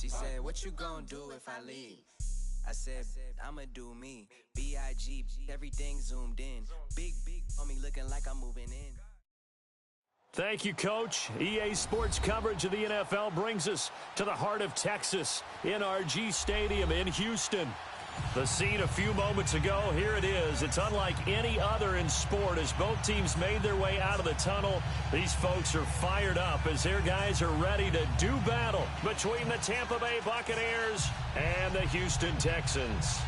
She said, what you gonna do if I leave? I said, I'ma do me. B.I.G. Everything zoomed in. Big on me looking like I'm moving in. Thank you, Coach. EA Sports coverage of the NFL brings us to the heart of Texas, NRG Stadium in Houston. The scene a few moments ago, here it is. It's unlike any other in sport as both teams made their way out of the tunnel. These folks are fired up as their guys are ready to do battle between the Tampa Bay Buccaneers and the Houston Texans.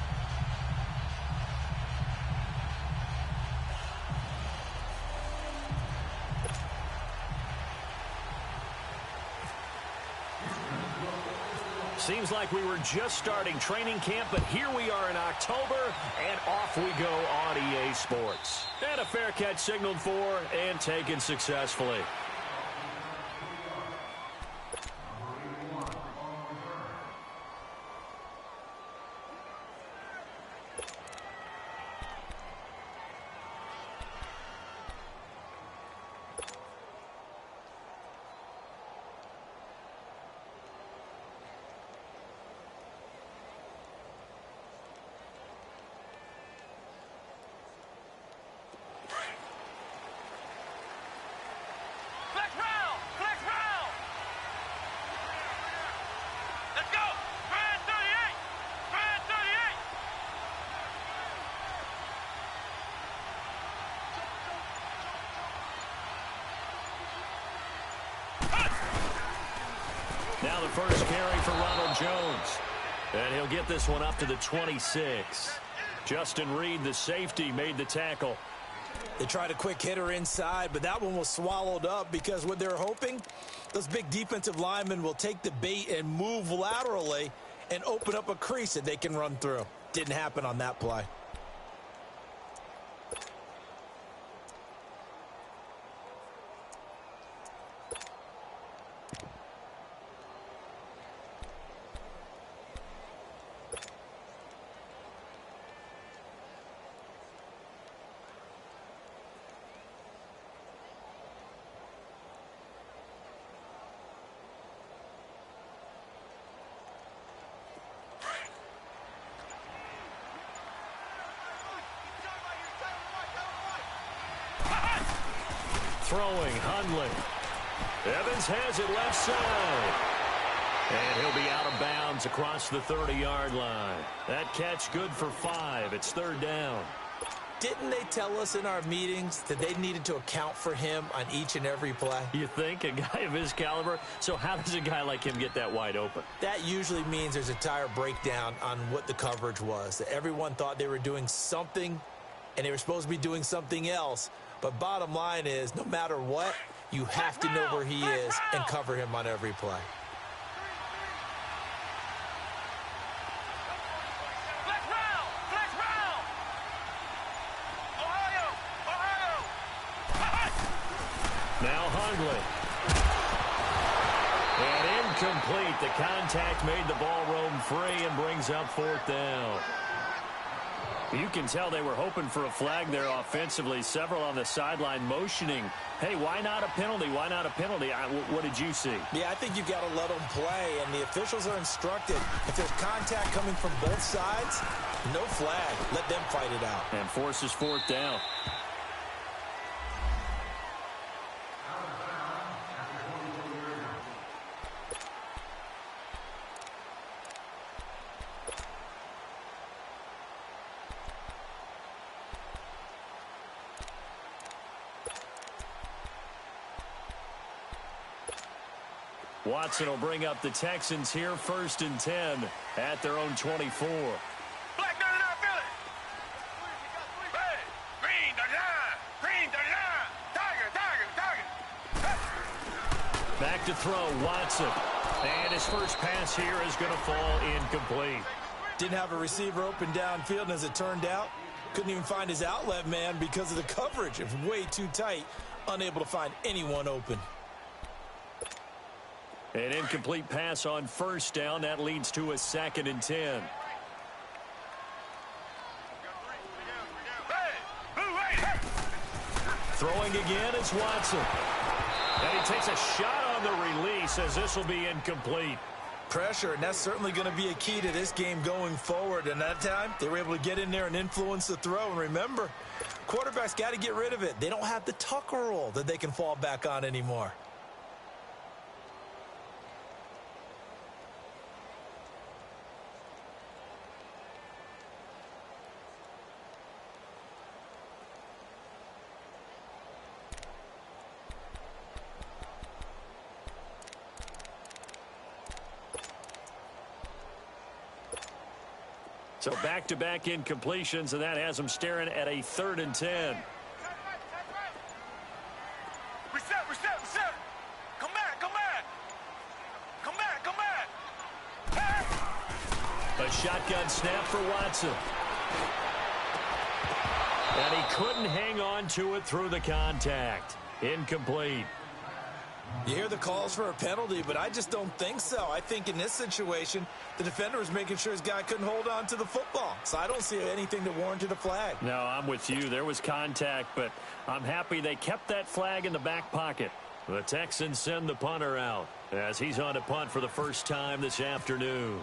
Seems like we were just starting training camp, but here we are in October, and off we go on EA Sports. And a fair catch signaled for and taken successfully. Now the first carry for Ronald Jones. And he'll get this one up to the 26. Justin Reed, the safety, made the tackle. They tried a quick hitter inside, but that one was swallowed up because what they're hoping, those big defensive linemen will take the bait and move laterally and open up a crease that they can run through. Didn't happen on that play. Throwing, Hundley. Evans has it left side. And he'll be out of bounds across the 30-yard line. That catch good for 5. It's third down. Didn't they tell us in our meetings that they needed to account for him on each and every play? You think? A guy of his caliber? So how does a guy like him get that wide open? That usually means there's a tire breakdown on what the coverage was. That everyone thought they were doing something, and they were supposed to be doing something else. But bottom line is, no matter what, you have to know where he is and cover him on every play. Now Hundley. And incomplete. The contact made the ball roam free and brings up fourth down. You can tell they were hoping for a flag there offensively. Several on the sideline motioning, hey, why not a penalty? Why not a penalty? What did you see? Yeah, I think you've got to let them play, and the officials are instructed. If there's contact coming from both sides, no flag. Let them fight it out. And forces fourth down. Watson will bring up the Texans here, 1st and 10 at their own 24. Black 99 Philly. Red, green 39, green 39, Tiger. Back to throw, Watson. And his first pass here is going to fall incomplete. Didn't have a receiver open downfield, and as it turned out, couldn't even find his outlet man because of the coverage. It was way too tight, unable to find anyone open. An incomplete pass on first down. That leads to a 2nd and 10. Throwing again, it's Watson. And he takes a shot on the release as this will be incomplete. pressure, and that's certainly going to be a key to this game going forward. And that time, they were able to get in there and influence the throw. And remember, quarterbacks got to get rid of it. They don't have the tucker roll that they can fall back on anymore. So back-to-back incompletions, and that has them staring at a 3rd and 10. Reset. Come back. Hey! A shotgun snap for Watson. And he couldn't hang on to it through the contact. Incomplete. You hear the calls for a penalty, but I just don't think so. I think in this situation, the defender was making sure his guy couldn't hold on to the football. So I don't see anything that warranted a flag. No, I'm with you. There was contact, but I'm happy they kept that flag in the back pocket. The Texans send the punter out as he's on to punt for the first time this afternoon.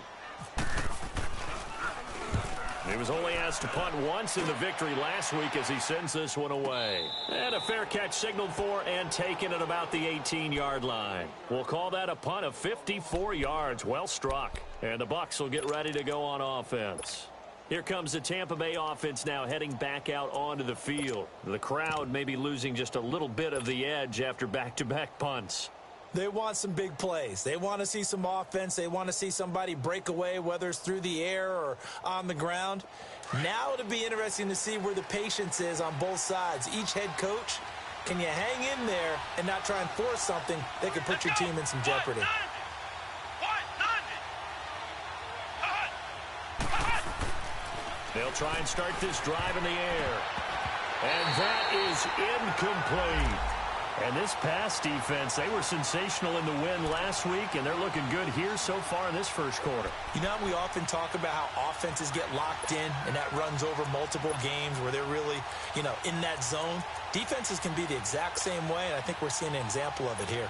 He was only asked to punt once in the victory last week as he sends this one away. And a fair catch signaled for and taken at about the 18-yard line. We'll call that a punt of 54 yards. Well struck. And the Bucs will get ready to go on offense. Here comes the Tampa Bay offense now heading back out onto the field. The crowd may be losing just a little bit of the edge after back-to-back punts. They want some big plays. They want to see some offense. They want to see somebody break away, whether it's through the air or on the ground. Now it'll be interesting to see where the patience is on both sides. Each head coach, can you hang in there and not try and force something that could put your team in some jeopardy? They'll try and start this drive in the air. And that is incomplete. And this pass defense, they were sensational in the win last week, and they're looking good here so far in this first quarter. You know, we often talk about how offenses get locked in, and that runs over multiple games where they're really, in that zone. Defenses can be the exact same way, and I think we're seeing an example of it here.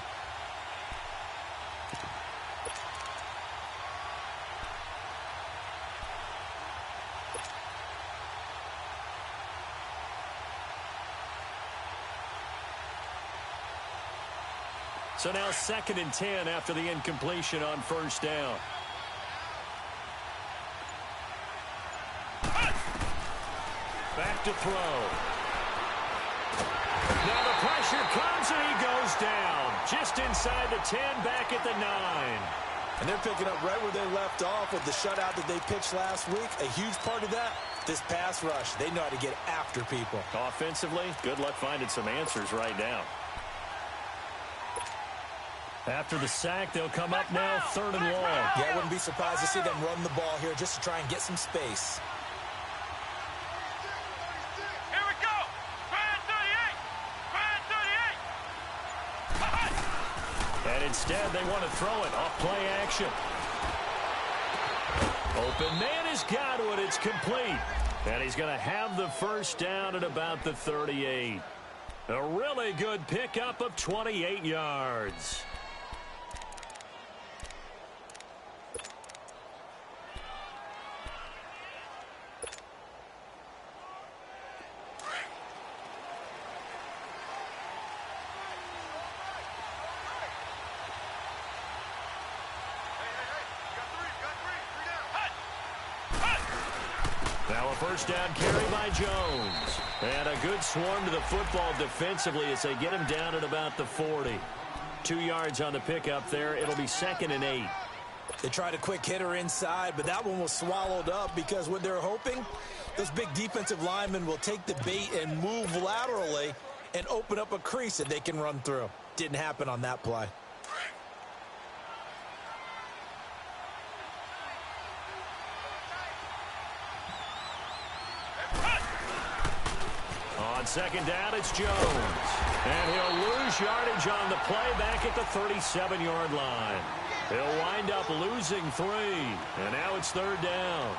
So now 2nd and 10 after the incompletion on first down. Back to throw. Now the pressure comes and he goes down. Just inside the 10, back at the 9. And they're picking up right where they left off with the shutout that they pitched last week. A huge part of that, this pass rush. They know how to get after people. Offensively, good luck finding some answers right now. After the sack, they'll come up now 3rd and long. Yeah, I wouldn't be surprised to see them run the ball here just to try and get some space. Here we go. Grand 38. And instead, they want to throw it off play action. Open man is Gywu. It's complete. And he's going to have the first down at about the 38. A really good pickup of 28 yards. Now a first down carry by Jones. And a good swarm to the football defensively as they get him down at about the 40. 2 yards on the pickup there. It'll be 2nd and 8. They tried a quick hitter inside, but that one was swallowed up because what they're hoping, those big defensive linemen will take the bait and move laterally and open up a crease that they can run through. Didn't happen on that play. On 2nd down, it's Jones. And he'll lose yardage on the play back at the 37-yard line. He'll wind up losing 3. And now it's 3rd down.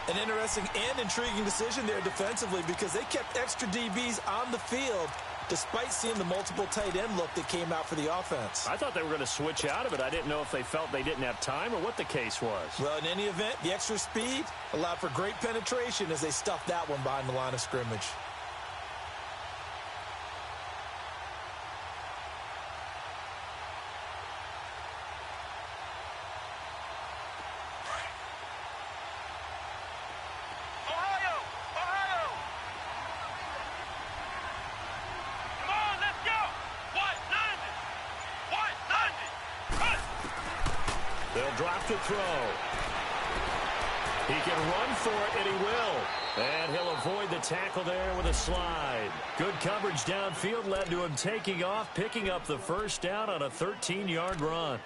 An interesting and intriguing decision there defensively because they kept extra DBs on the field despite seeing the multiple tight end look that came out for the offense. I thought they were going to switch out of it. I didn't know if they felt they didn't have time or what the case was. Well, in any event, the extra speed allowed for great penetration as they stuffed that one behind the line of scrimmage. They'll drop to throw. He can run for it, and he will. And he'll avoid the tackle there with a slide. Good coverage downfield led to him taking off, picking up the first down on a 13-yard run.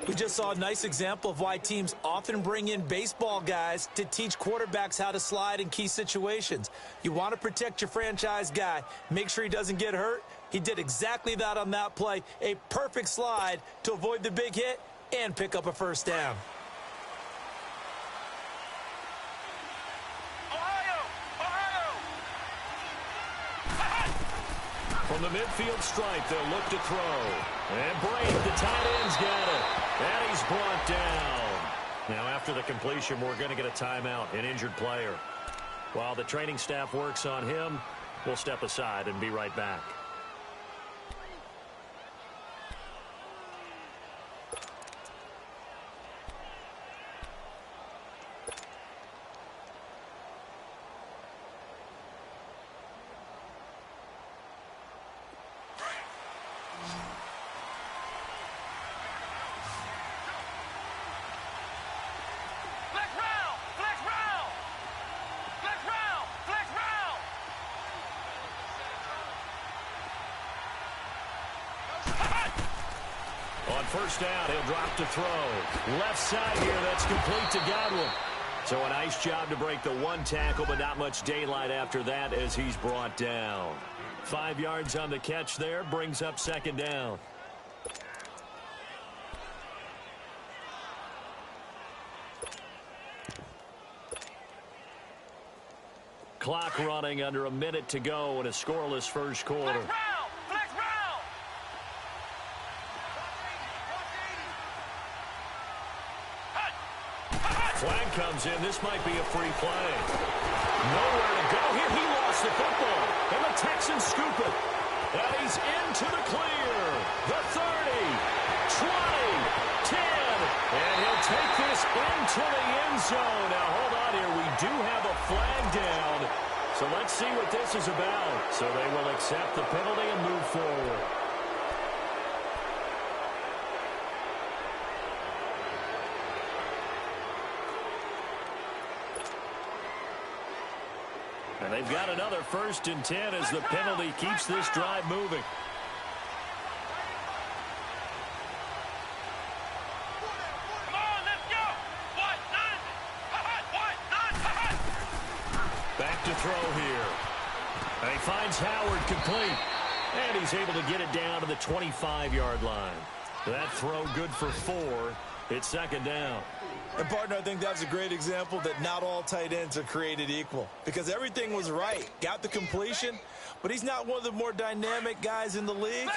We just saw a nice example of why teams often bring in baseball guys to teach quarterbacks how to slide in key situations. You want to protect your franchise guy. Make sure he doesn't get hurt. He did exactly that on that play. A perfect slide to avoid the big hit and pick up a first down. From the midfield stripe, they'll look to throw. And Brake, the tight end's got it. And he's brought down. Now, after the completion, we're going to get a timeout, an injured player. While the training staff works on him, we'll step aside and be right back. On first down, he'll drop to throw. Left side here, that's complete to Gywu. So a nice job to break the one tackle, but not much daylight after that as he's brought down. 5 yards on the catch there, brings up second down. Clock running under a minute to go in a scoreless first quarter. Flag comes in. This might be a free play. Nowhere to go here. He lost the football. And the Texans scoop it. And he's into the clear. The 30, 20, 10. And he'll take this into the end zone. Now, hold on here. We do have a flag down. So let's see what this is about. So they will accept the penalty and move forward. And they've got another 1st and 10 as the penalty keeps this drive moving. Come on, let's go. Back to throw here. And he finds Howard complete. And he's able to get it down to the 25-yard line. That throw good for 4. It's second down. And, partner, I think that's a great example that not all tight ends are created equal. Because everything was right. Got the completion, but he's not one of the more dynamic guys in the league.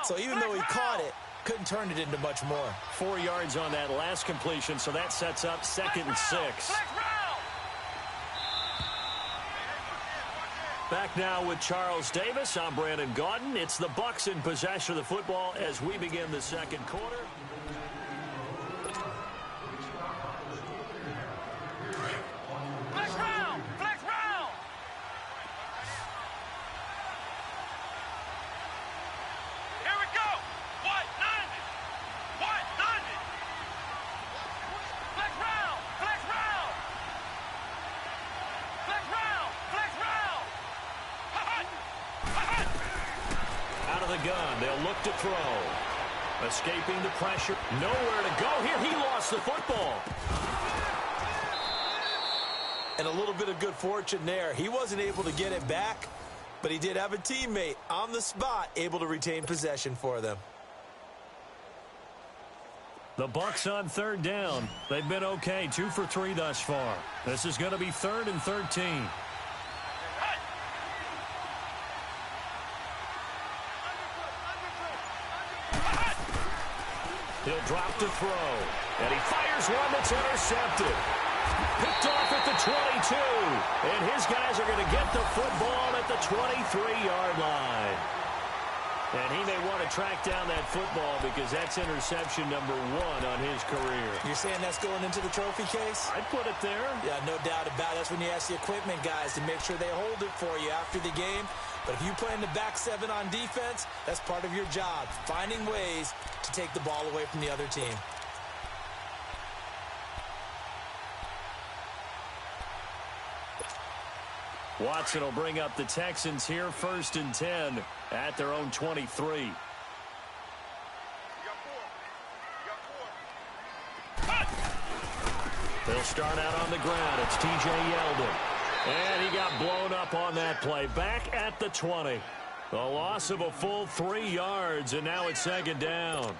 So even though he caught it, couldn't turn it into much more. 4 yards on that last completion, so that sets up 2nd and 6. Back now with Charles Davis. I'm Brandon Gaudin. It's the Bucs in possession of the football as we begin the second quarter. Gun. They'll look to throw. Escaping the pressure. Nowhere to go here. He lost the football. And a little bit of good fortune there. He wasn't able to get it back, but he did have a teammate on the spot able to retain possession for them. The Bucs on 3rd down. They've been okay. 2 for 3 thus far. This is going to be 3rd and 13. He'll drop to throw. And he fires one that's intercepted. Picked off at the 22. And his guys are going to get the football at the 23-yard line. And he may want to track down that football because that's interception number 1 on his career. You're saying that's going into the trophy case? I'd put it there. Yeah, no doubt about it. That's when you ask the equipment guys to make sure they hold it for you after the game. But if you play in the back 7 on defense, that's part of your job, finding ways to take the ball away from the other team. Watson will bring up the Texans here, 1st and 10 at their own 23. They'll start out on the ground. It's T.J. Yeldon. And he got blown up on that play. Back at the 20. The loss of a full 3 yards, and now it's 2nd down.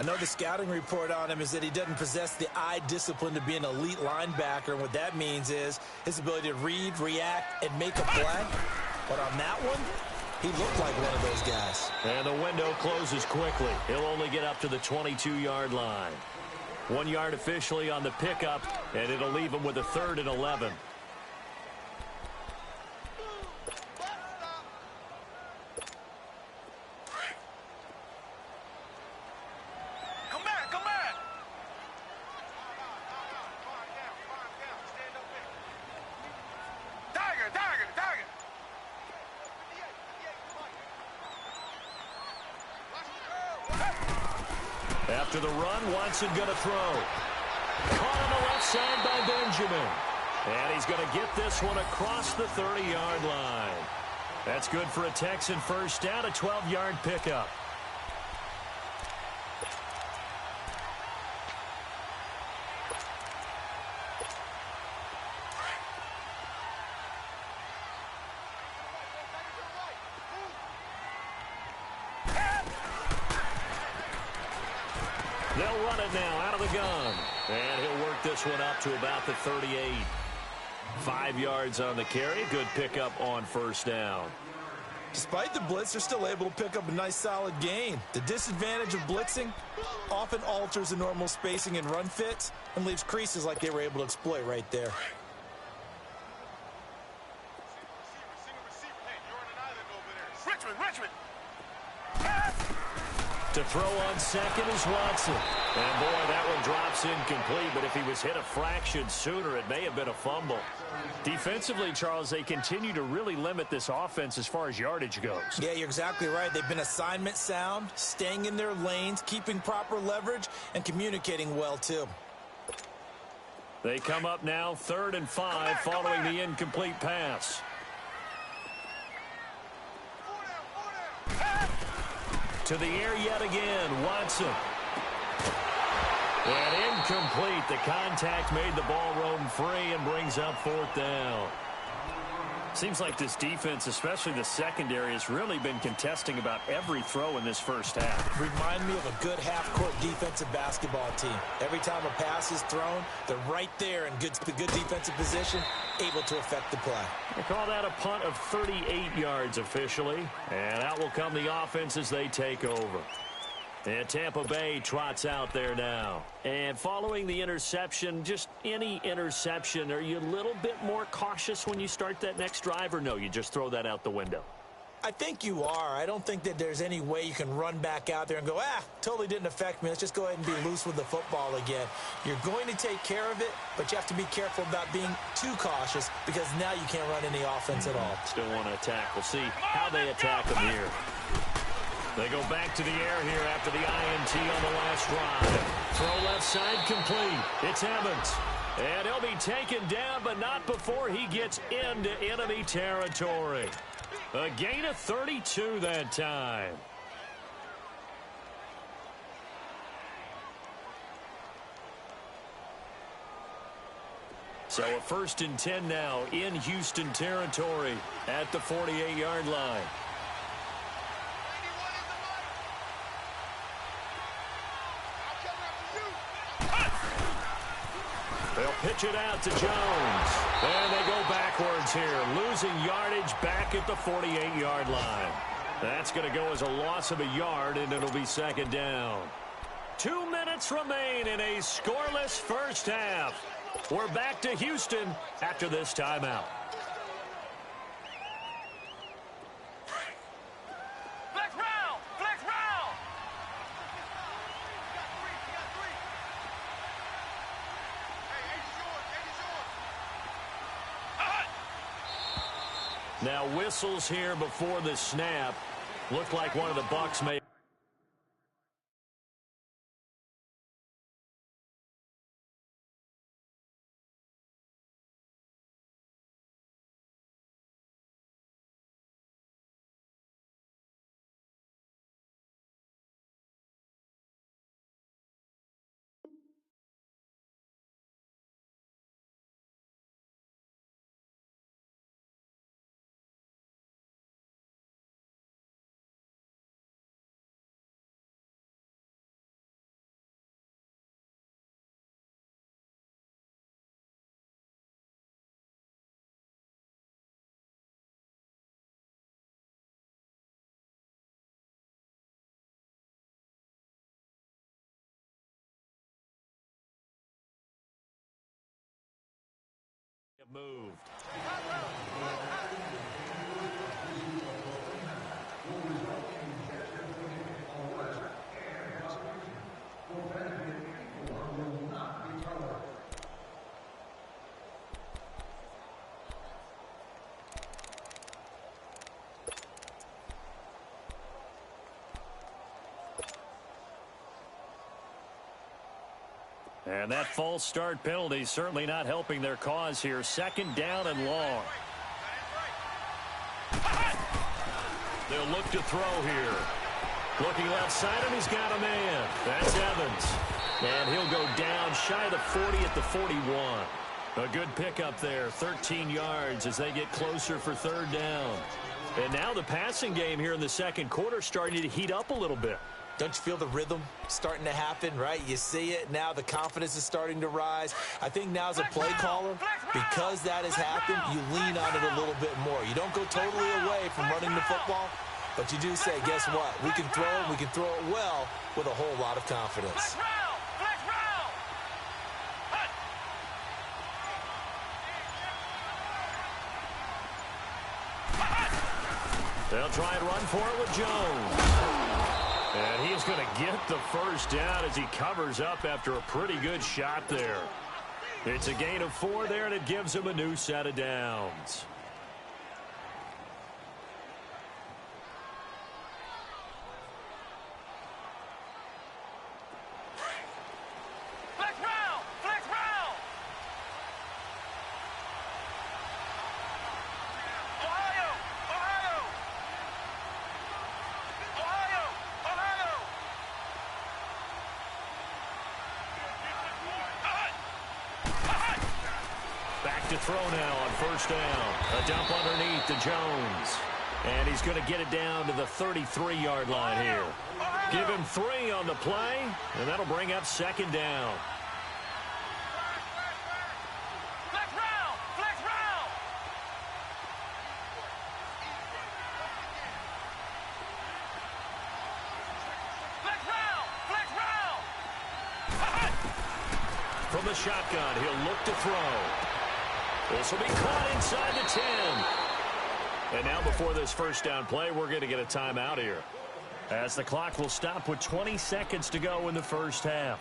I know the scouting report on him is that he doesn't possess the eye discipline to be an elite linebacker. And what that means is his ability to read, react, and make a play. But on that one, he looked like one of those guys. And the window closes quickly. He'll only get up to the 22-yard line. 1 yard officially on the pickup, and it'll leave him with a 3rd and 11. After the run, Watson going to throw. Caught on the left side by Benjamin. And he's going to get this one across the 30-yard line. That's good for a Texan 1st down, a 12-yard pickup. They'll run it now out of the gun. And he'll work this one up to about the 38. 5 yards on the carry. Good pickup on 1st down. Despite the blitz, they're still able to pick up a nice solid gain. The disadvantage of blitzing often alters the normal spacing and run fits and leaves creases like they were able to exploit right there. Richmond. To throw on 2nd is Watson. And boy, that one drops incomplete, but if he was hit a fraction sooner, it may have been a fumble. Defensively, Charles, they continue to really limit this offense as far as yardage goes. Yeah, you're exactly right. They've been assignment sound, staying in their lanes, keeping proper leverage, and communicating well, too. They come up now 3rd and 5 following the incomplete pass. To the air yet again, Watson. And incomplete. The contact made the ball roam free and brings up 4th down. Seems like this defense, especially the secondary, has really been contesting about every throw in this 1st half. Remind me of a good half-court defensive basketball team. Every time a pass is thrown, they're right there in good defensive position, able to affect the play. They call that a punt of 38 yards officially. And out will come the offense as they take over. And Tampa Bay trots out there now. And following the interception, just any interception, are you a little bit more cautious when you start that next drive, or no, you just throw that out the window? I think you are. I don't think that there's any way you can run back out there and go, totally didn't affect me. Let's just go ahead and be loose with the football again. You're going to take care of it, but you have to be careful about being too cautious because now you can't run any offense at all. Still want to attack. We'll see how they attack them here. They go back to the air here after the INT on the last drive. Throw left side complete. It's Evans. And he'll be taken down, but not before he gets into enemy territory. A gain of 32 that time. So a 1st and 10 now in Houston territory at the 48-yard line. They'll pitch it out to Jones. And they go backwards here, losing yardage back at the 48-yard line. That's going to go as a loss of a yard, and it'll be 2nd down. 2 minutes remain in a scoreless first half. We're back to Houston after this timeout. Flex round! Flex round! Now whistles here before the snap. Looked like one of the Bucs may have moved. And that false start penalty certainly not helping their cause here. Second down and long. They'll look to throw here. Looking left side, and he's got a man. That's Evans. And he'll go down shy of the 40 at the 41. A good pickup there, 13 yards as they get closer for third down. And now the passing game here in the second quarter starting to heat up a little bit. Don't you feel the rhythm starting to happen, right? You see it. Now the confidence is starting to rise. I think now as a play caller, because that has happened, you lean on it a little bit more. You don't go totally away from running the football, but you do say, guess what? We can throw it. We can throw it well with a whole lot of confidence. They'll try and run for it with Jones. And he's going to get the first down as he covers up after a pretty good shot there. It's a gain of 4 there, and it gives him a new set of downs. To throw now on first down. A dump underneath to Jones. And he's going to get it down to the 33-yard line here. Give him 3 on the play, and that'll bring up second down. Flex round! Flex round! Flex round! Flex round! From the shotgun, he'll look to throw. This will be caught inside the 10. And now before this first down play, we're going to get a timeout here, as the clock will stop with 20 seconds to go in the first half.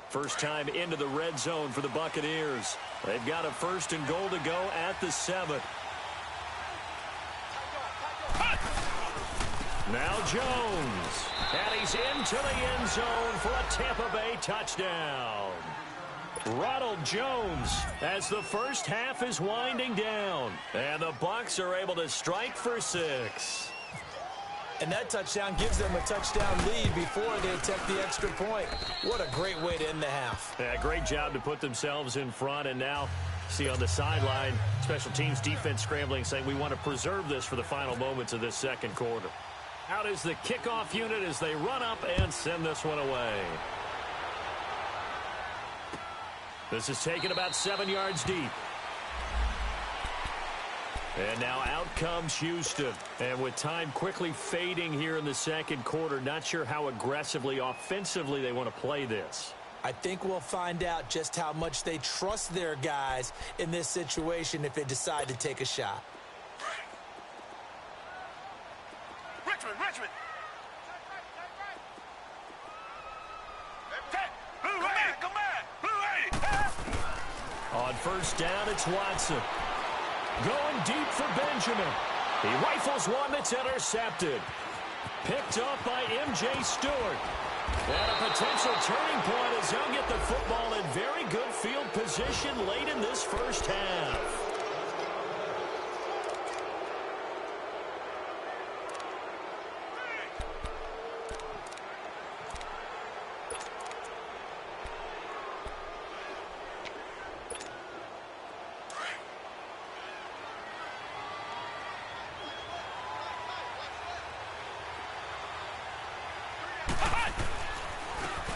First time into the red zone for the Buccaneers. They've got a 1st and goal to go at the 7. Now Jones. And he's into the end zone for a Tampa Bay touchdown. Ronald Jones as the first half is winding down. And the Bucs are able to strike for 6. And that touchdown gives them a touchdown lead before they attempt the extra point. What a great way to end the half. Yeah, great job to put themselves in front, and now See on the sideline, special teams defense scrambling, saying we want to preserve this for the final moments of this second quarter. Out is the kickoff unit as they run up and send this one away. This is taken about 7 yards deep. And now out comes Houston. And with time quickly fading here in the second quarter, not sure how aggressively, offensively they want to play this. I think we'll find out just how much they trust their guys in this situation if they decide to take a shot. Richmond. Come back. Blue 80. On first down, it's Watson. Going deep for Benjamin. He rifles one that's intercepted. Picked up by M.J. Stewart. And a potential turning point as he'll get the football in very good field position late in this first half.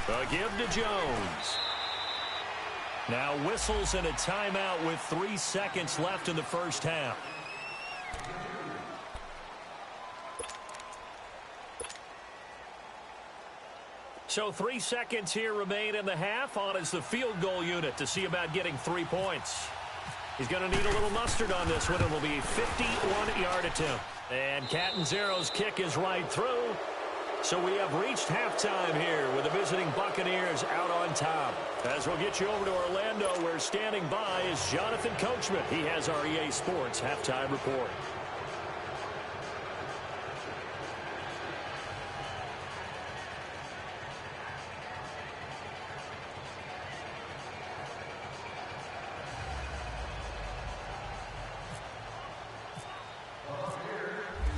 A give to Jones. Now whistles and a timeout with 3 seconds left in the first half. So 3 seconds here remain in the half. On is the field goal unit to see about getting 3 points. He's going to need a little mustard on this one. It will be a 51-yard attempt. And Catanzaro's kick is right through. So we have reached halftime here with the visiting Buccaneers out on top. As we'll get you over to Orlando, where standing by is Jonathan Coachman. He has our EA Sports halftime report.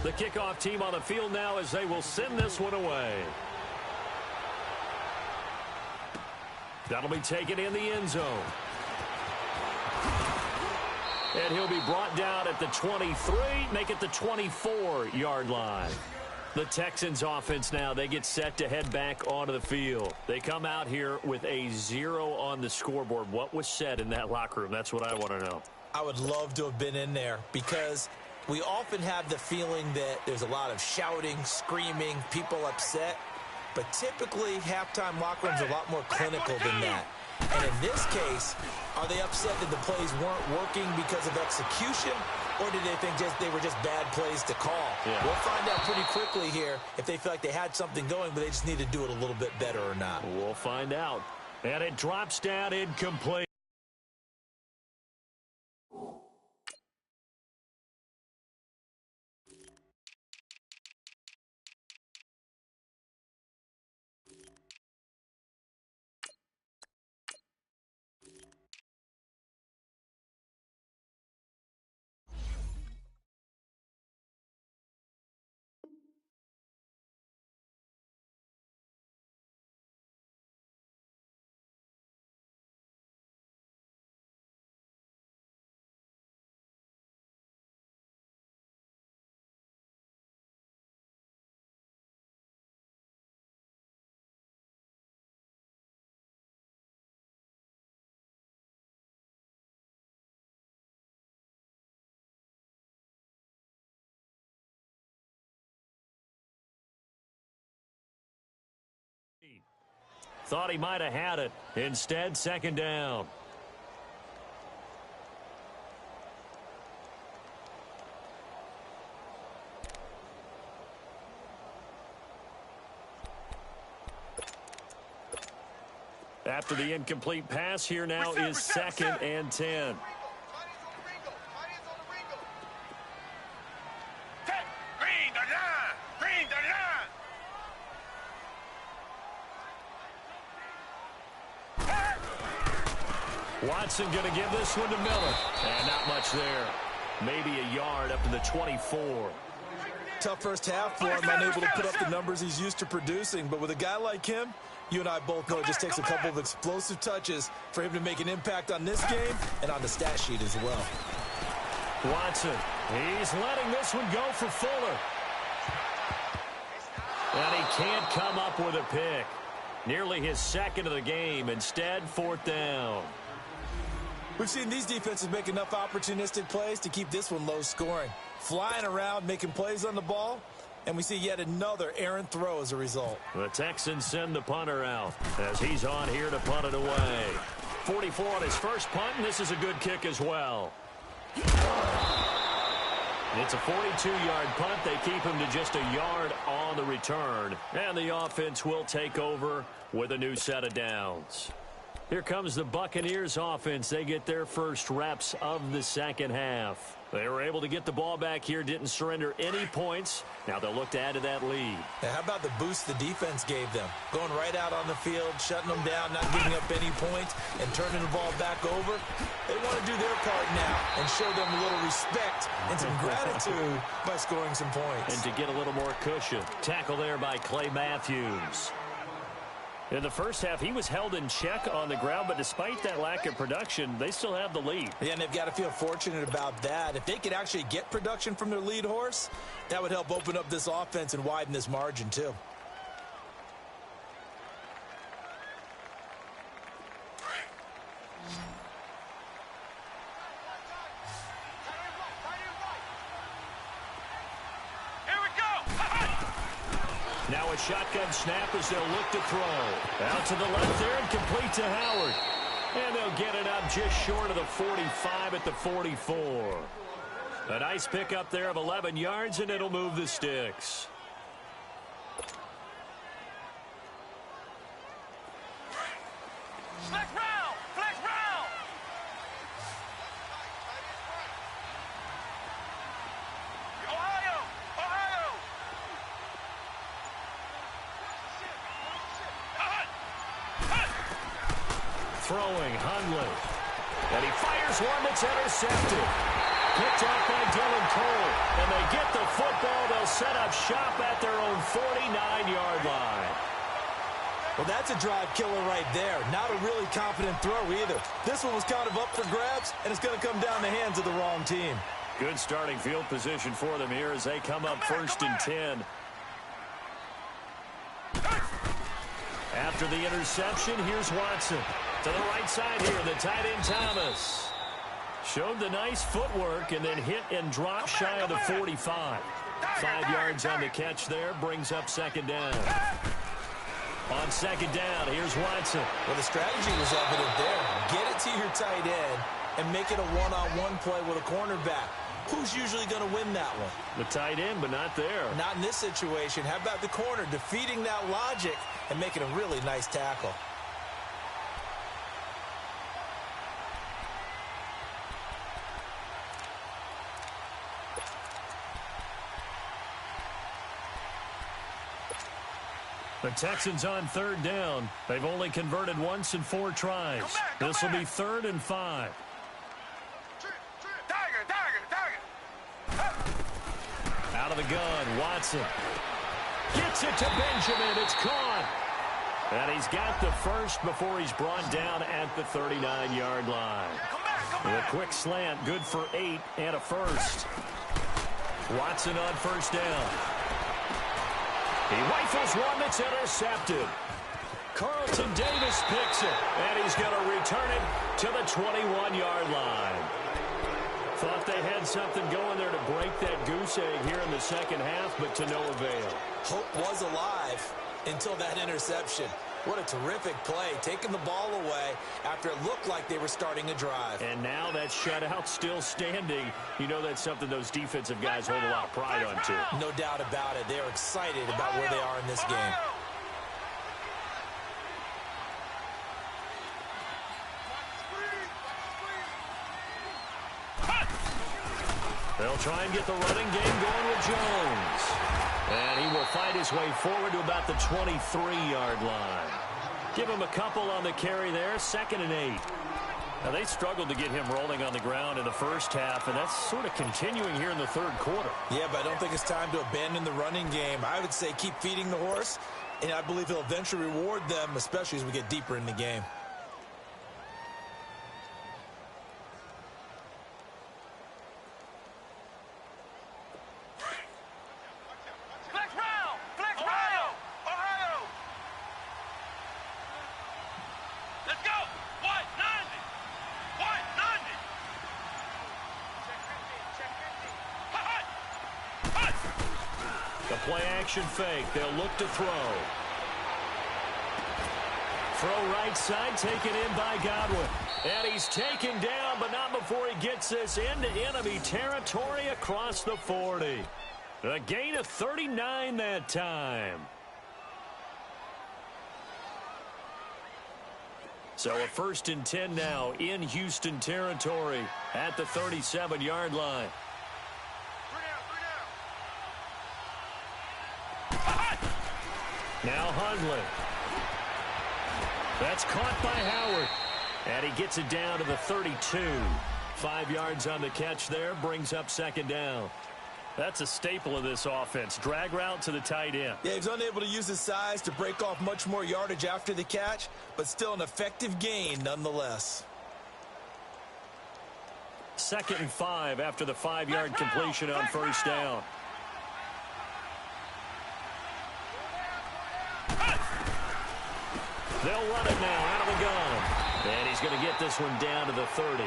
The kickoff team on the field now as they will send this one away. That'll be taken in the end zone. And he'll be brought down at the 23, make it the 24-yard line. The Texans offense now, they get set to head back onto the field. They come out here with a 0 on the scoreboard. What was said in that locker room? That's what I want to know. I would love to have been in there because we often have the feeling that there's a lot of shouting, screaming, people upset. But typically, halftime locker rooms are a lot more clinical than that. And in this case, are they upset that the plays weren't working because of execution? Or did they think they were just bad plays to call? Yeah. We'll find out pretty quickly here if they feel like they had something going, but they just need to do it a little bit better or not. We'll find out. And it drops down incomplete. Thought he might have had it. Instead, second down. After the incomplete pass, here now is second and 10. Watson going to give this one to Miller. And not much there. Maybe a yard up to the 24. Tough first half for him, unable to put up the numbers he's used to producing. But with a guy like him, You and I both know it just takes a couple of explosive touches for him to make an impact on this game and on the stat sheet as well. Watson, he's letting this one go for Fuller. And he can't come up with a pick. Nearly his second of the game. Instead, fourth down. We've seen these defenses make enough opportunistic plays to keep this one low scoring. Flying around, making plays on the ball, and we see yet another errant throw as a result. The Texans send the punter out as he's on here to punt it away. 44 on his first punt, and this is a good kick as well. It's a 42-yard punt. They keep him to just a yard on the return. And the offense will take over with a new set of downs. Here comes the Buccaneers offense. They get their first reps of the second half. They were able to get the ball back here, didn't surrender any points. Now they'll look to add to that lead. Now, how about the boost the defense gave them? Going right out on the field, shutting them down, not giving up any points, and turning the ball back over. They want to do their part now and show them a little respect and some gratitude by scoring some points. And to get a little more cushion. Tackle there by Clay Matthews. In the first half, he was held in check on the ground, but despite that lack of production, they still have the lead. Yeah, and they've got to feel fortunate about that. If they could actually get production from their lead horse, that would help open up this offense and widen this margin, too. Now a shotgun snap as they'll look to throw. Out to the left there and complete to Howard. And they'll get it up just short of the 45 at the 44. A nice pickup there of 11 yards, and it'll move the sticks. Flex round! Flex round! Ohio! Ohio! Throwing, Hundley. And he fires one that's intercepted. Picked off by Dylan Cole. And they get the football. They'll set up shop at their own 49-yard line. Well, that's a drive killer right there. Not a really confident throw either. This one was kind of up for grabs, and it's going to come down the hands of the wrong team. Good starting field position for them here as they come up first and 10. After the interception, here's Watson. To the right side here, the tight end Thomas. Showed the nice footwork and then hit and dropped shy of the 45. 5 yards on the catch there, brings up second down. On second down, here's Watson. Well, the strategy was evident there. Get it to your tight end and make it a one-on-one play with a cornerback. Who's usually going to win that one? The tight end, but not there. Not in this situation. How about the corner defeating that logic and making a really nice tackle? The Texans on third down. They've only converted once in 4 tries. This will be 3rd and 5. Out of the gun, Watson. Gets it to Benjamin. It's caught. And he's got the first before he's brought down at the 39-yard line. With a quick slant, good for 8 and a first. Watson on first down. He rifles one that's intercepted. Carlton Davis picks it, and he's going to return it to the 21-yard line. Thought they had something going there to break that goose egg here in the second half, but to no avail. Hope was alive until that interception. What a terrific play, taking the ball away after it looked like they were starting a drive. And now that shutout still standing. You know that's something those defensive guys hold a lot of pride on, too. No doubt about it. They're excited about where they are in this game. They'll try and get the running game going with Jones. And he will fight his way forward to about the 23-yard line. Give him a couple on the carry there, 2nd and 8. Now, they struggled to get him rolling on the ground in the first half, and that's sort of continuing here in the third quarter. Yeah, but I don't think it's time to abandon the running game. I would say keep feeding the horse and I believe he'll eventually reward them, especially as we get deeper in the game. Play action fake. They'll look to throw. Throw right side, taken in by Godwin. And he's taken down, but not before he gets this into enemy territory across the 40. A gain of 39 that time. So a 1st and 10 now in Houston territory at the 37-yard line. Now Hundley. That's caught by Howard. And he gets it down to the 32. 5 yards on the catch there. Brings up 2nd down. That's a staple of this offense. Drag route to the tight end. Yeah, he's unable to use his size to break off much more yardage after the catch, but still an effective gain nonetheless. 2nd and 5 after the 5-yard completion on 1st down. They'll run it now out of the gun. And he's going to get this one down to the 30.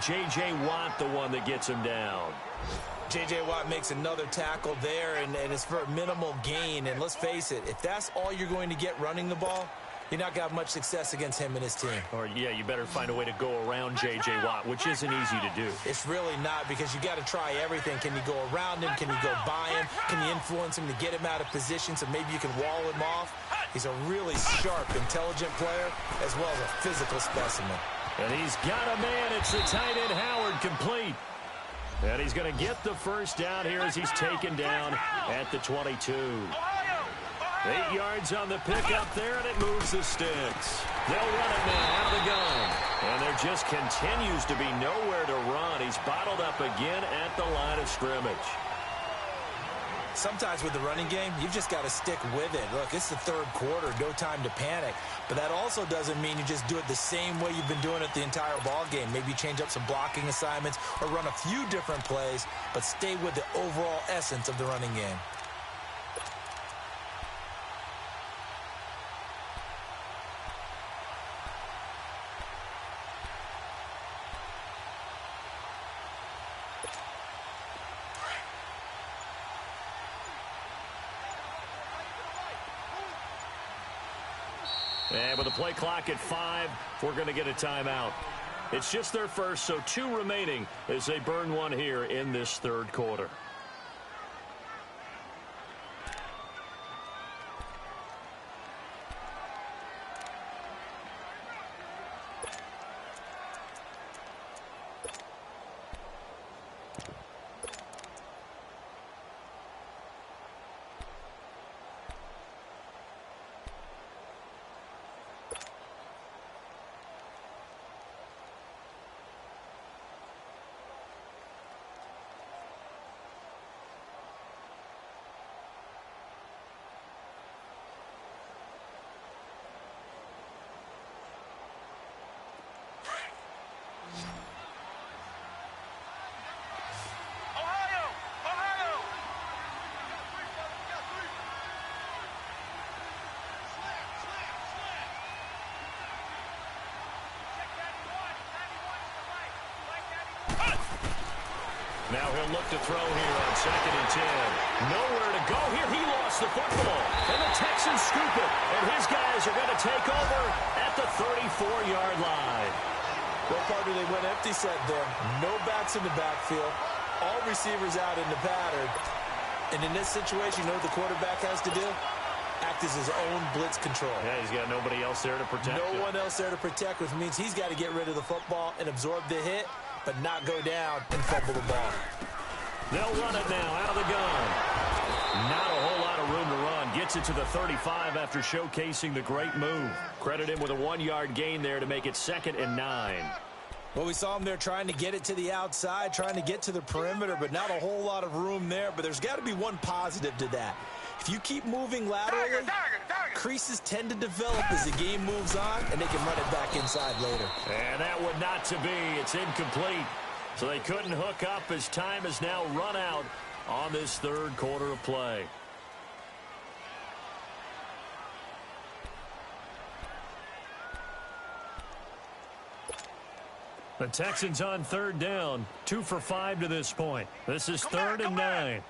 J.J. Watt, the one that gets him down. J.J. Watt makes another tackle there, and it's for a minimal gain. And let's face it, if that's all you're going to get running the ball, you're not going to have much success against him and his team. Or, yeah, you better find a way to go around J.J. Watt, which isn't easy to do. It's really not, because you got to try everything. Can you go around him? Can you go by him? Can you influence him to get him out of position so maybe you can wall him off? He's a really sharp, intelligent player, as well as a physical specimen. And he's got a man. It's the tight end Howard, complete. And he's going to get the 1st down here as he's taken down at the 22. 8 yards on the pickup there, and it moves the sticks. They'll run it now out of the gun. And there just continues to be nowhere to run. He's bottled up again at the line of scrimmage. Sometimes with the running game, you've just got to stick with it. Look, it's the 3rd quarter, no time to panic. But that also doesn't mean you just do it the same way you've been doing it the entire ball game. Maybe change up some blocking assignments or run a few different plays, but stay with the overall essence of the running game. And with the play clock at 5, we're going to get a timeout. It's just their first, so 2 remaining as they burn one here in this 3rd quarter. Now he'll look to throw here on 2nd and 10. Nowhere to go here. He lost the football. And the Texans scoop it. And his guys are going to take over at the 34-yard line. Well, partner, they went empty set there. No backs in the backfield. All receivers out in the pattern. And in this situation, you know what the quarterback has to do? Act as his own blitz control. Yeah, he's got nobody else there to protect him. No one else there to protect, which means he's got to get rid of the football and absorb the hit, but not go down and fumble the ball. They'll run it now out of the gun. Not a whole lot of room to run. Gets it to the 35 after showcasing the great move. Credit him with a 1-yard gain there to make it 2nd and 9. Well, we saw him there trying to get it to the outside, trying to get to the perimeter, but not a whole lot of room there. But there's got to be one positive to that. If you keep moving laterally, creases tend to develop as the game moves on, and they can run it back inside later. And that would not to be. It's incomplete. So they couldn't hook up as time has now run out on this third quarter of play. The Texans on third down, 2 for 5 to this point. This is third and 9.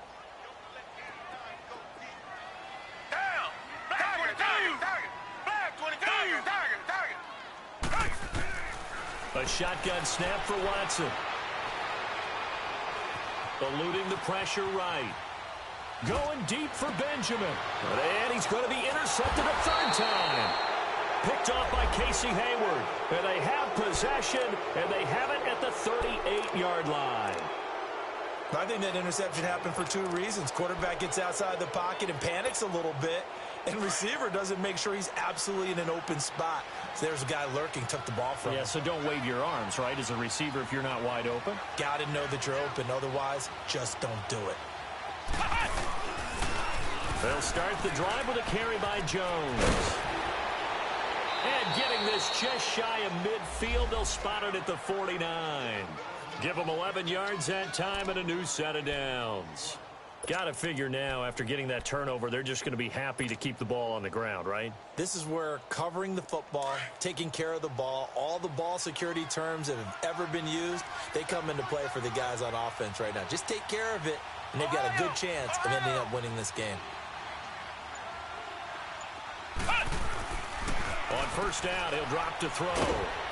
A shotgun snap for Watson. Eluding the pressure right. Going deep for Benjamin. And he's going to be intercepted a third time. Picked off by Casey Hayward. And they have possession, and they have it at the 38-yard line. I think that interception happened for 2 reasons. Quarterback gets outside the pocket and panics a little bit, and receiver doesn't make sure he's absolutely in an open spot. So there's a guy lurking, took the ball from him. Yeah, so don't wave your arms, right, as a receiver if you're not wide open. Got to know that you're open. Otherwise, just don't do it. They'll start the drive with a carry by Jones. And getting this just shy of midfield, they'll spot it at the 49. Give them 11 yards that time and a new set of downs. Got to figure now, after getting that turnover, they're just going to be happy to keep the ball on the ground, right? This is where covering the football, taking care of the ball, all the ball security terms that have ever been used, they come into play for the guys on offense right now. Just take care of it, and they've got a good chance of ending up winning this game. On first down, he'll drop to throw.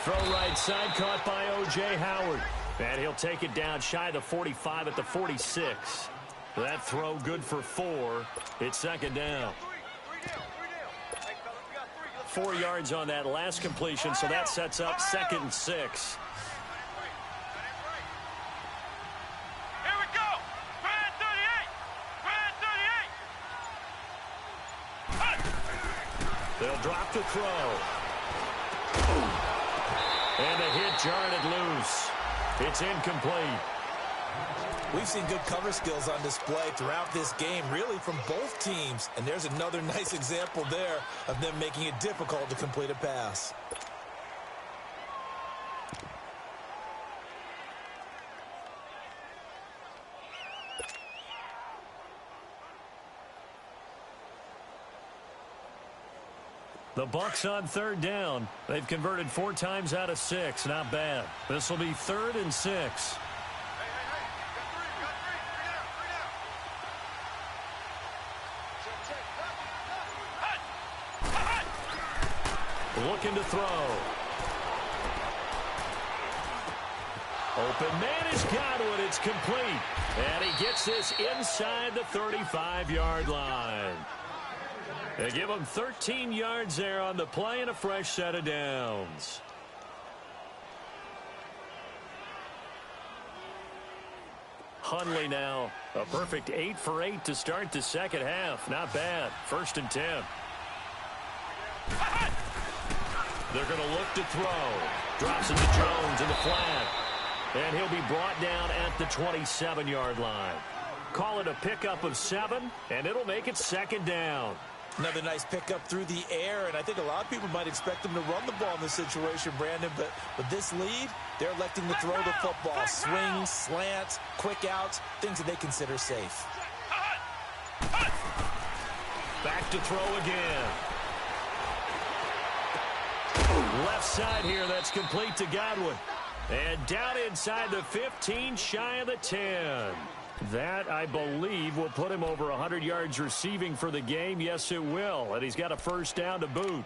Throw right side, caught by O.J. Howard. And he'll take it down shy of the 45 at the 46. That throw good for 4. It's second down. 4 yards on that last completion, so that sets up 2nd and 6. Here we go. Grand 38. They'll drop the throw. And a hit jarred it loose. It's incomplete. We've seen good cover skills on display throughout this game, really from both teams. And there's another nice example there of them making it difficult to complete a pass. The Bucs on third down. They've converted 4 times out of 6. Not bad. This will be 3rd and 6. Looking to throw. Open man is Gywu. It's complete. And he gets this inside the 35-yard line. They give him 13 yards there on the play and a fresh set of downs. Hundley now, a perfect 8 for 8 to start the second half. Not bad. 1st and 10. They're going to look to throw. Drops it to Jones in the flat. And he'll be brought down at the 27-yard line. Call it a pickup of 7, and it'll make it 2nd down. Another nice pickup through the air, and I think a lot of people might expect them to run the ball in this situation, Brandon, but with this lead, they're electing to throw the football. Swings, slants, quick outs, things that they consider safe. Back to throw again. Left side here, that's complete to Godwin. And down inside the 15, shy of the 10. That, I believe, will put him over 100 yards receiving for the game. Yes, it will. And he's got a first down to boot.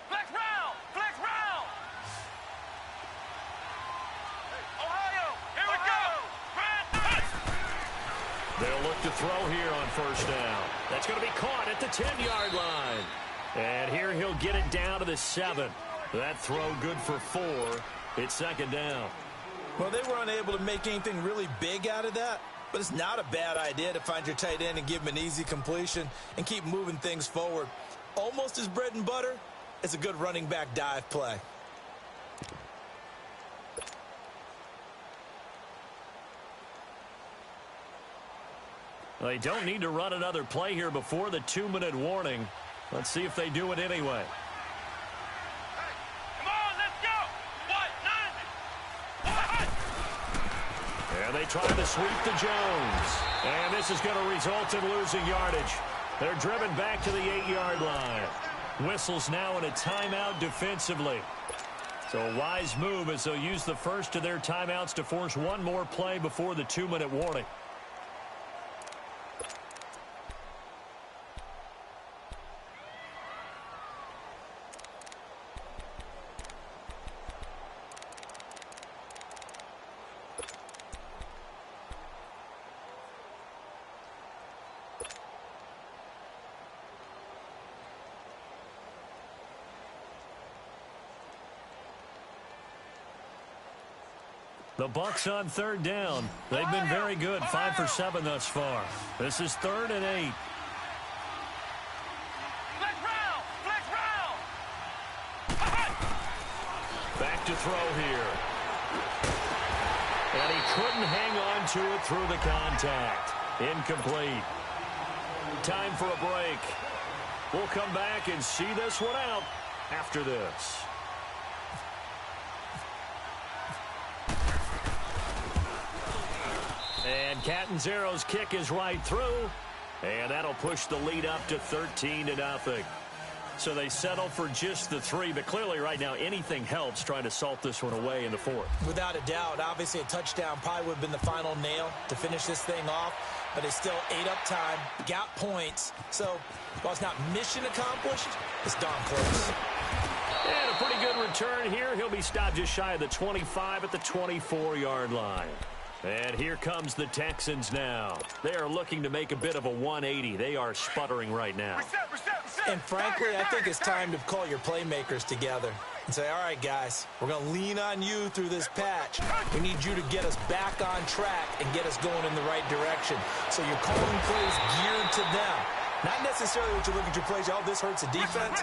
Flex round! Flex round! Ohio, here we go! Grand 30! They'll look to throw here on first down. That's going to be caught at the 10-yard line. And here he'll get it down to the 7. That throw good for 4. It's 2nd down. Well, they were unable to make anything really big out of that, but it's not a bad idea to find your tight end and give him an easy completion and keep moving things forward. Almost his bread and butter, It's a good running back dive play. They don't need to run another play here before the 2-minute warning. Let's see if they do it anyway. Come on, let's go. And they try to sweep to Jones. And this is going to result in losing yardage. They're driven back to the 8-yard line. Whistles now in a timeout defensively. So a wise move as they'll use the first of their timeouts to force one more play before the 2-minute warning. The Bucs on third down. They've been very good, 5 for 7 thus far. This is 3rd and 8. Flex round. Back to throw here. And he couldn't hang on to it through the contact. Incomplete. Time for a break. We'll come back and see this one out after this. And Catanzaro's kick is right through. And that'll push the lead up to 13-0. So they settle for just the 3. But clearly right now anything helps trying to salt this one away in the 4th. Without a doubt, obviously a touchdown probably would have been the final nail to finish this thing off. But it's still ate up time, got points. So while it's not mission accomplished, it's darn close. And a pretty good return here. He'll be stopped just shy of the 25 at the 24-yard line. And here comes the Texans now. They are looking to make a bit of a 180. They are sputtering right now. Reset. And frankly, I think it's time to call your playmakers together and say, all right, guys, we're going to lean on you through this patch. We need you to get us back on track and get us going in the right direction. So you're calling plays geared to them. Not necessarily what you look at your plays, oh, this hurts the defense.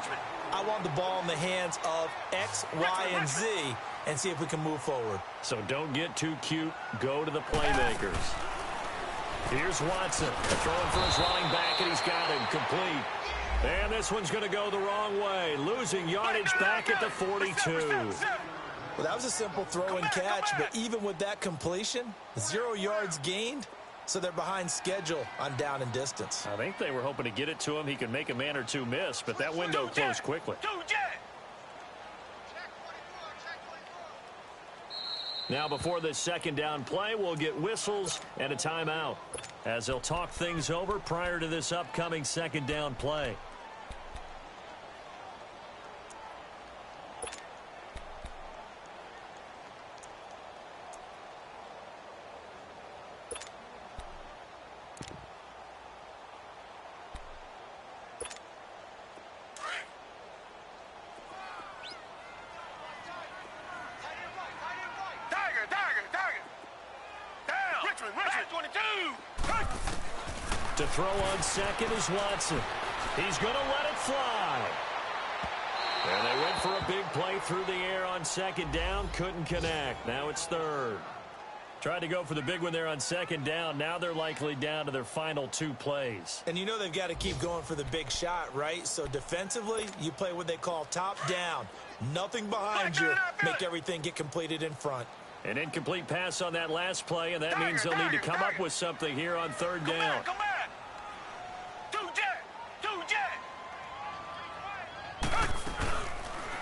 I want the ball in the hands of X, Y, and Z and see if we can move forward. So don't get too cute. Go to the playmakers. Here's Watson throwing for his running back, and he's got him complete. And this one's going to go the wrong way. Losing yardage back at the 42. Well, that was a simple throw and catch, but even with that completion, 0 yards gained, so they're behind schedule on down and distance. I think they were hoping to get it to him. He could make a man or two miss, but that window closed quickly. Now before this second down play, we'll get whistles and a timeout as they'll talk things over prior to this upcoming second down play. To throw on second is Watson. He's going to let it fly. And they went for a big play through the air on second down. Couldn't connect. Now it's third. Tried to go for the big one there on second down. Now they're likely down to their final 2 plays. And you know they've got to keep going for the big shot, right? So defensively, you play what they call top down. Nothing behind you. Make everything get completed in front. An incomplete pass on that last play, and that means they'll need to come up with something here on third down. Come back.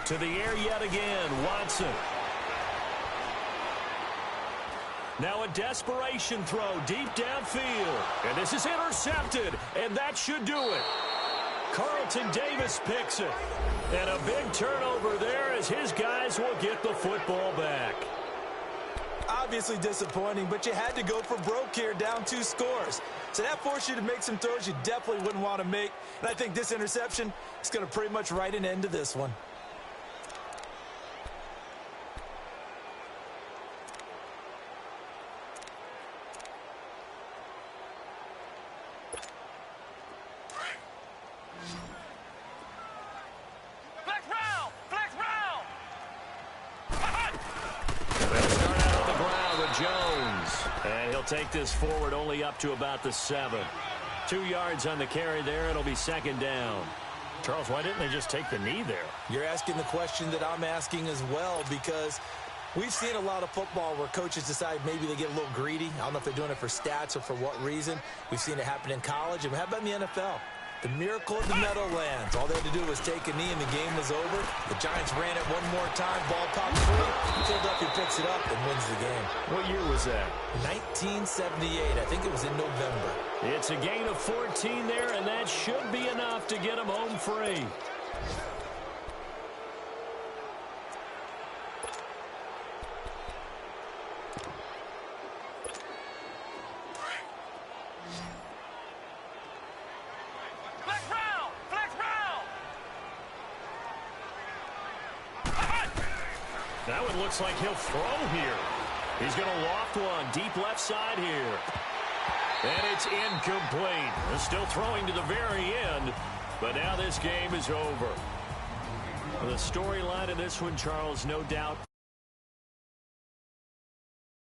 To the air yet again, Watson. Now a desperation throw deep downfield. And this is intercepted, and that should do it. Carlton Davis picks it. And a big turnover there as his guys will get the football back. Obviously disappointing, but you had to go for broke here, down 2 scores. So that forced you to make some throws you definitely wouldn't want to make. And I think this interception is going to pretty much write an end to this one. Flex round. And he'll take this forward only up to about the 7. 2 yards on the carry there. It'll be second down. Charles, why didn't they just take the knee there? You're asking the question that I'm asking as well, because we've seen a lot of football where coaches decide maybe they get a little greedy. I don't know if they're doing it for stats or for what reason. We've seen it happen in college. And how about in the NFL? The miracle of the Meadowlands. All they had to do was take a knee and the game was over. The Giants ran it one more time. Ball popped free. Philadelphia picks it up and wins the game. What year was that? 1978. I think it was in November. It's a gain of 14 there, and that should be enough to get them home free. That one looks like he'll throw here. He's going to loft one deep left side here. And it's incomplete. They're still throwing to the very end, but now this game is over. The storyline of this one, Charles, no doubt.